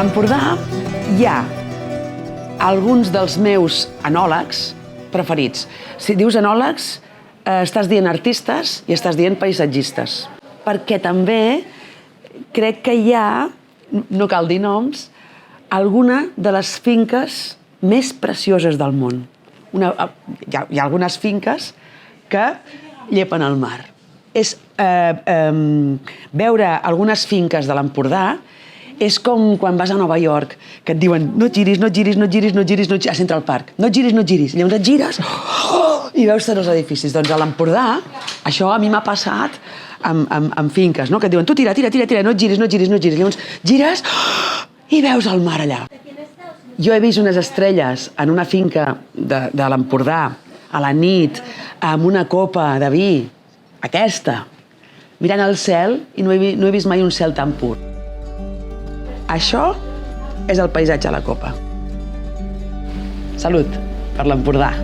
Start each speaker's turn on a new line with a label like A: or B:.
A: l'Empordà hi ha alguns dels meus enòlegs preferits. Si dius enòlegs, estàs dient artistes i estàs dient paisatgistes. Perquè també crec que hi ha, no cal dir noms, alguna de les finques més precioses del món. Hi ha algunes finques que llepen al mar. Veure algunes finques de l'Empordà és com quan vas a Nova York, que et diuen no et giris, no et giris, no et giris, no et giris, no et giris, a Central Park. No et giris, no et giris. Llavors et gires i veus tots els edificis. Doncs a l'Empordà, això a mi m'ha passat amb finques, no? Que et diuen tu tira, tira, tira, tira, no et giris, no et giris, no et giris. Llavors gires i veus el mar allà. Jo he vist unes estrelles en una finca de l'Empordà, a la nit, amb una copa de vi, aquesta, mirant el cel, i no he vist mai un cel tan pur. Això és el paisatge a la copa. Salut per l'Empordà.